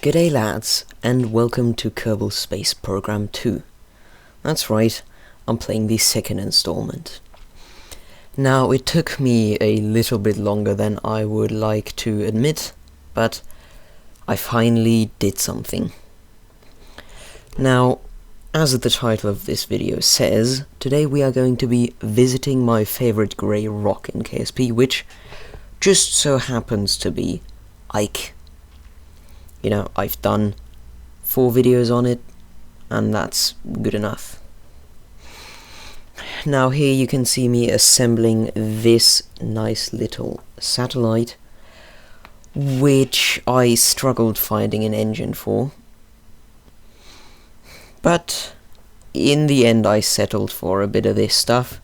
G'day lads, and welcome to Kerbal Space Program 2. That's right, I'm playing the second installment. Now, it took me a little bit longer than I would like to admit, but I finally did something. Now, as the title of this video says, today we are going to be visiting my favorite grey rock in KSP, which just so happens to be Ike. You know, I've done 4 videos on it, and that's good enough. Now here you can see me assembling this nice little satellite, which I struggled finding an engine for. But in the end I settled for a bit of this stuff.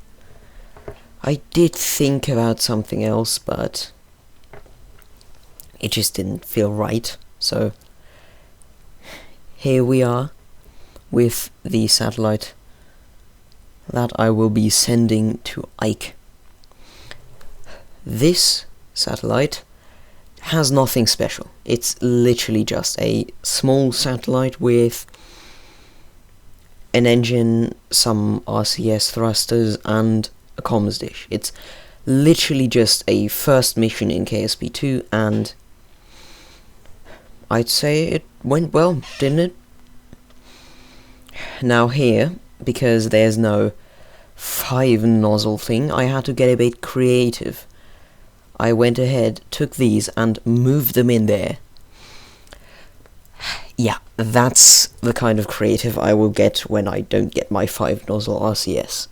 I did think about something else, but it just didn't feel right. So here we are with the satellite that I will be sending to Ike. This satellite has nothing special. It's literally just a small satellite with an engine, some RCS thrusters, and a comms dish. It's literally just a first mission in KSP2, and I'd say it went well, didn't it? Now here, because there's no 5 nozzle thing, I had to get a bit creative. I went ahead, took these, and moved them in there. Yeah, that's the kind of creative I will get when I don't get my 5 nozzle RCS.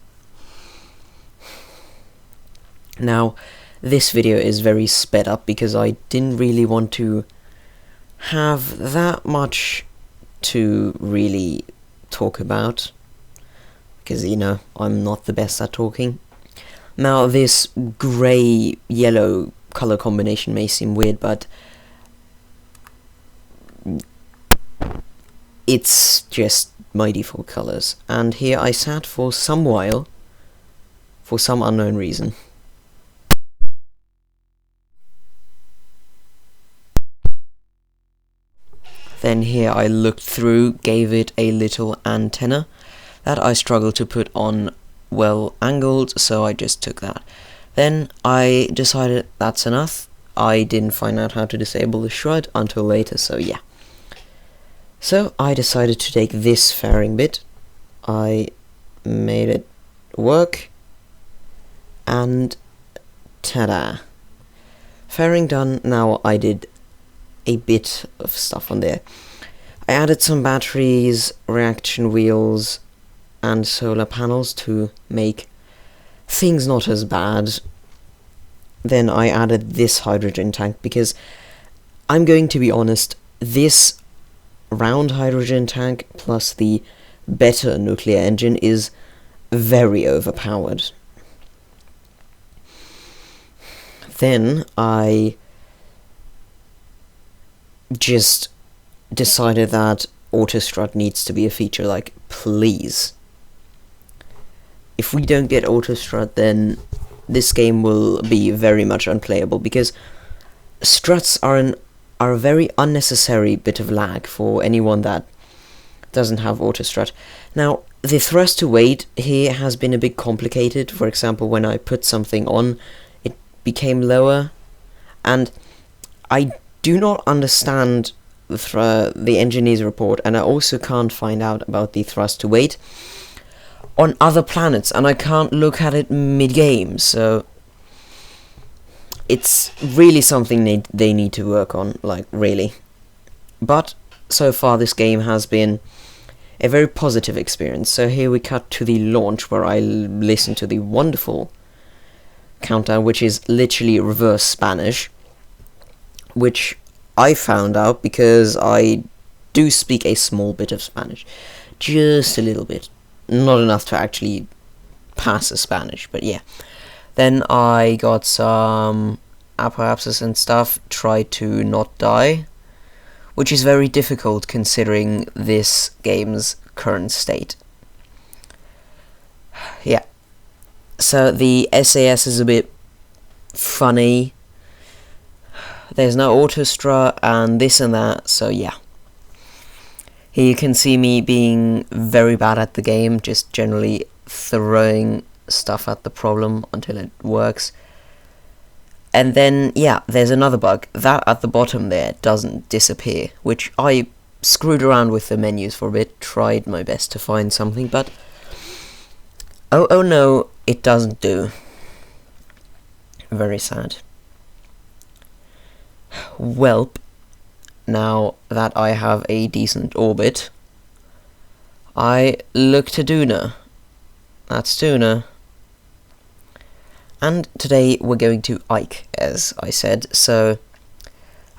Now, this video is very sped up because I didn't really want to have that much to really talk about, because, you know, I'm not the best at talking. Now, this grey-yellow color combination may seem weird, but it's just my default colors. And here I sat for some while, for some unknown reason. Then here I looked through, gave it a little antenna that I struggled to put on well angled, so I just took that. Then I decided that's enough. I didn't find out how to disable the shroud until later, so yeah. So I decided to take this fairing bit. I made it work, and ta-da! Fairing done. Now I did a bit of stuff on there. I added some batteries, reaction wheels, and solar panels to make things not as bad. Then I added this hydrogen tank because, I'm going to be honest, this round hydrogen tank plus the better nuclear engine is very overpowered. Then I just decided that autostrut needs to be a feature. Like, please. If we don't get autostrut, then this game will be very much unplayable, because struts are a very unnecessary bit of lag for anyone that doesn't have autostrut. Now, the thrust to weight here has been a bit complicated. For example, when I put something on, it became lower, and I do not understand the engineer's report, and I also can't find out about the thrust to weight on other planets, and I can't look at it mid-game, so it's really something they need to work on, like, really. But so far this game has been a very positive experience. So here we cut to the launch, where I listen to the wonderful countdown, which is literally reverse Spanish, which I found out because I do speak a small bit of Spanish. Just a little bit. Not enough to actually pass the Spanish, but yeah. Then I got some apoapsis and stuff, tried to not die, which is very difficult considering this game's current state. Yeah. So the SAS is a bit funny. There's no autostrut and this and that, so yeah. Here you can see me being very bad at the game, just generally throwing stuff at the problem until it works. And then, yeah, there's another bug. That at the bottom there doesn't disappear, which I screwed around with the menus for a bit, tried my best to find something, but oh no, it doesn't do. Very sad. Welp, now that I have a decent orbit, I look to Duna. That's Duna. And today we're going to Ike, as I said, so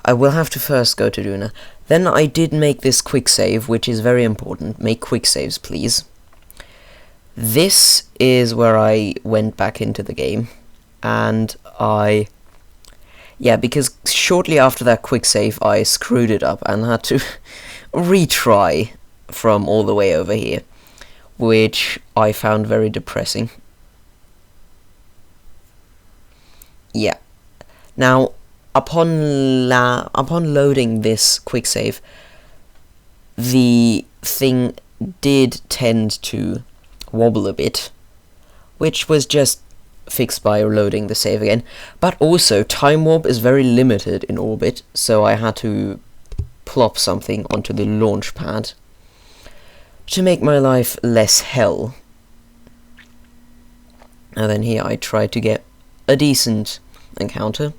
I will have to first go to Duna. Then I did make this quick save, which is very important. Make quick saves, please. This is where I went back into the game, and because shortly after that quick save I screwed it up and had to retry from all the way over here, which I found very depressing. Yeah. Now, upon loading this quick save, the thing did tend to wobble a bit, which was just fixed by loading the save again. But also, time warp is very limited in orbit, so I had to plop something onto the launch pad to make my life less hell. And then here I tried to get a decent encounter,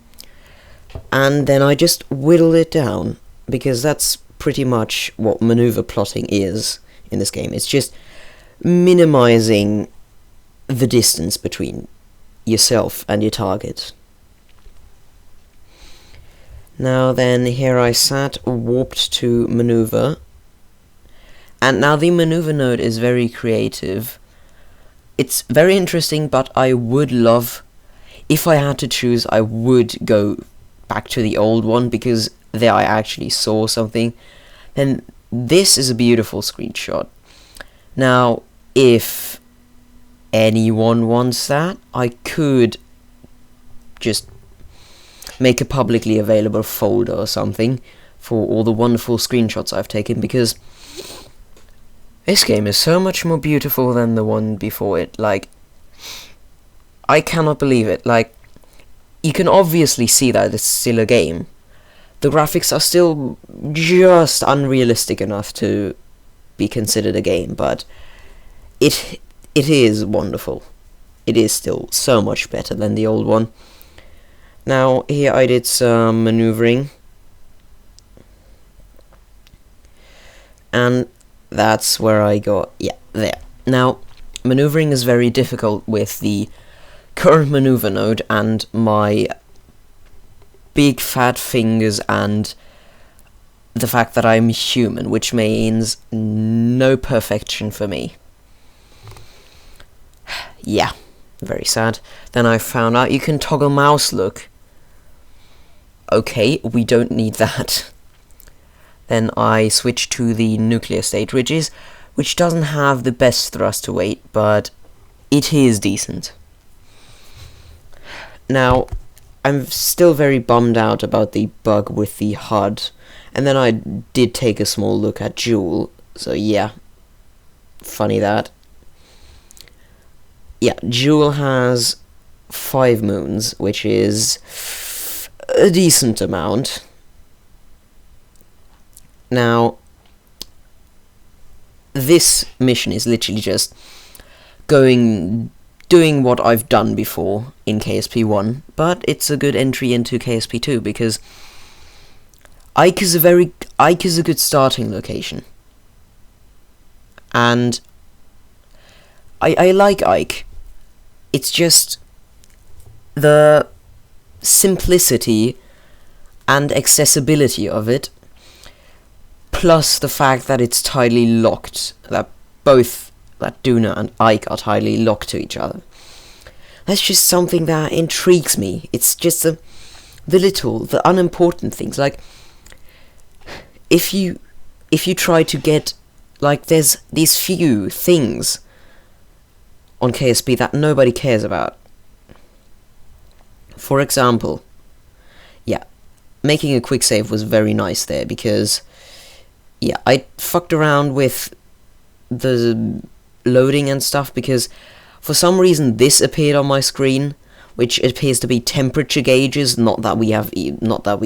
and then I just whittled it down, because that's pretty much what maneuver plotting is in this game. It's just minimizing the distance between yourself and your target. Now then, here I sat, warped to maneuver, and now the maneuver node is very creative. It's very interesting, but I would love, if I had to choose, I would go back to the old one, because there I actually saw something. And this is a beautiful screenshot. Now, if anyone wants that, I could just make a publicly available folder or something for all the wonderful screenshots I've taken, because this game is so much more beautiful than the one before it. Like, I cannot believe it. Like, you can obviously see that it's still a game. The graphics are still just unrealistic enough to be considered a game, but it is wonderful. It is still so much better than the old one. Now, here I did some maneuvering, and that's where I got, yeah, there. Now, maneuvering is very difficult with the current maneuver node and my big fat fingers and the fact that I'm human, which means no perfection for me. Yeah, very sad. Then I found out you can toggle mouse look. Okay, we don't need that. Then I switched to the nuclear state, which doesn't have the best thrust to weight, but it is decent. Now, I'm still very bummed out about the bug with the HUD, and then I did take a small look at Joule, so yeah, funny that. Yeah, Joule has 5 moons, which is a decent amount. Now, this mission is literally just doing what I've done before in KSP1, but it's a good entry into KSP2 because Ike is a good starting location, and I like Ike. It's just the simplicity and accessibility of it, plus the fact that it's tightly locked, that Duna and Ike are tightly locked to each other. That's just something that intrigues me. It's just the unimportant things. Like, if you try to get, like, there's these few things on KSP that nobody cares about. For example, yeah, making a quick save was very nice there, because yeah, I fucked around with the loading and stuff because for some reason this appeared on my screen, which appears to be temperature gauges. Not that we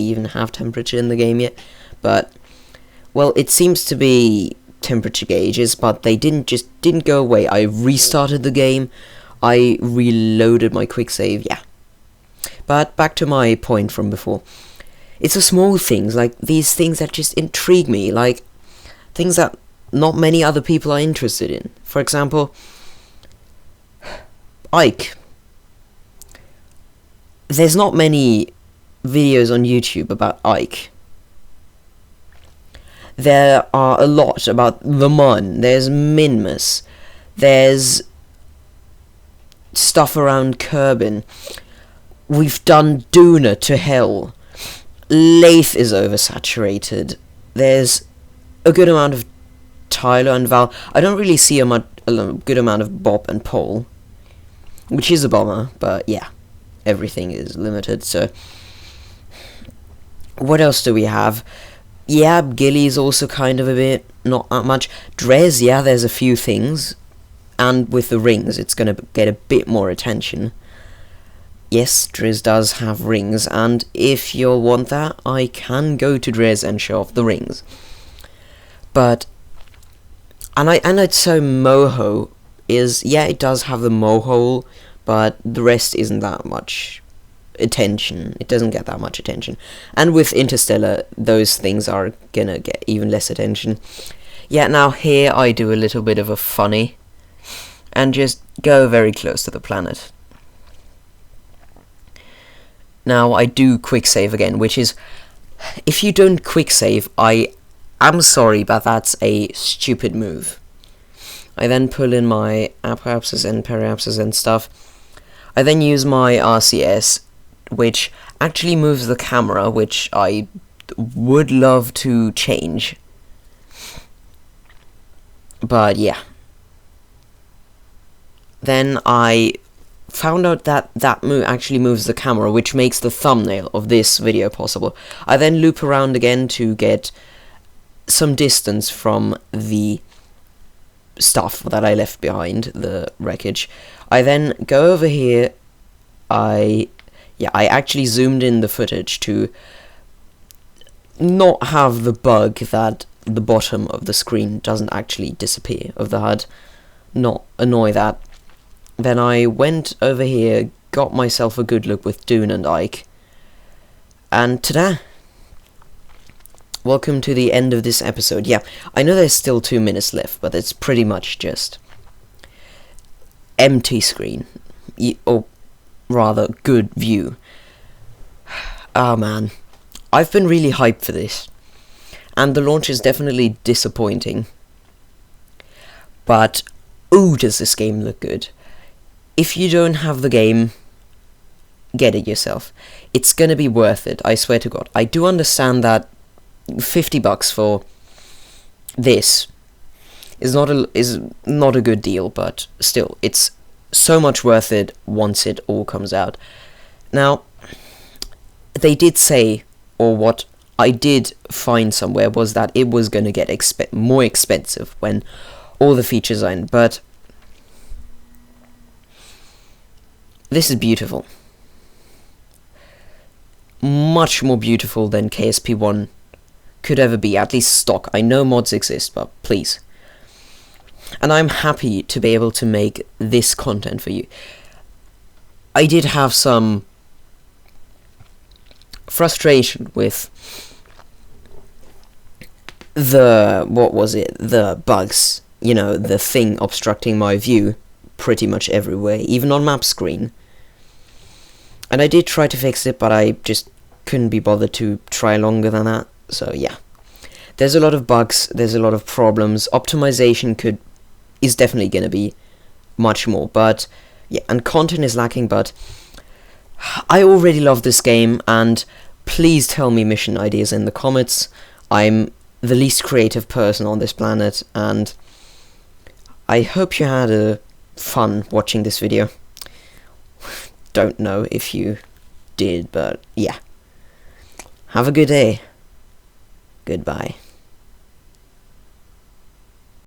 even have temperature in the game yet, but well, it seems to be temperature gauges, but they didn't go away. I restarted the game, I reloaded my quick save, yeah. But back to my point from before. It's the small things, like these things that just intrigue me, like things that not many other people are interested in. For example, Ike. There's not many videos on YouTube about Ike. There are a lot about the Mun, there's Minmus, there's stuff around Kerbin. We've done Duna to hell. Lathe is oversaturated. There's a good amount of Tyler and Val. I don't really see a good amount of Bob and Paul, which is a bummer, but yeah, everything is limited, so... What else do we have? Yeah, Gilly's also kind of a bit, not that much. Drez, yeah, there's a few things, and with the rings, it's gonna get a bit more attention. Yes, Drez does have rings, and if you'll want that, I can go to Drez and show off the rings. But, and I'd say Moho is, yeah, it does have the mohole, but the rest isn't that much attention. It doesn't get that much attention. And with Interstellar, those things are gonna get even less attention. Yeah, now here I do a little bit of a funny, and just go very close to the planet. Now I do quick save again, which is, if you don't quick save, I'm sorry, but that's a stupid move. I then pull in my apoapsis and periapsis and stuff. I then use my RCS, which actually moves the camera, which I would love to change. But yeah. Then I found out that that move actually moves the camera, which makes the thumbnail of this video possible. I then loop around again to get some distance from the stuff that I left behind, the wreckage. I then go over here. I actually zoomed in the footage to not have the bug that the bottom of the screen doesn't actually disappear of the HUD. Not annoy that. Then I went over here, got myself a good look with Dune and Ike, and ta-da! Welcome to the end of this episode. Yeah, I know there's still 2 minutes left, but it's pretty much just empty screen, or rather, good view. Ah man, I've been really hyped for this, and the launch is definitely disappointing, but ooh, does this game look good. If you don't have the game, get it yourself. It's gonna be worth it, I swear to God. I do understand that $50 for this is not a good deal, but still, it's so much worth it once it all comes out. Now, they did say, or what I did find somewhere, was that it was gonna get more expensive when all the features are in, but this is beautiful. Much more beautiful than KSP1 could ever be, at least stock. I know mods exist, but please. And I'm happy to be able to make this content for you. I did have some frustration with the bugs, you know, the thing obstructing my view pretty much everywhere, even on map screen. And I did try to fix it, but I just couldn't be bothered to try longer than that, so yeah. There's a lot of bugs, there's a lot of problems, optimization is definitely gonna be much more, but yeah, and content is lacking, but I already love this game, and please tell me mission ideas in the comments. I'm the least creative person on this planet, and I hope you had fun watching this video. Don't know if you did, but yeah. Have a good day. Goodbye.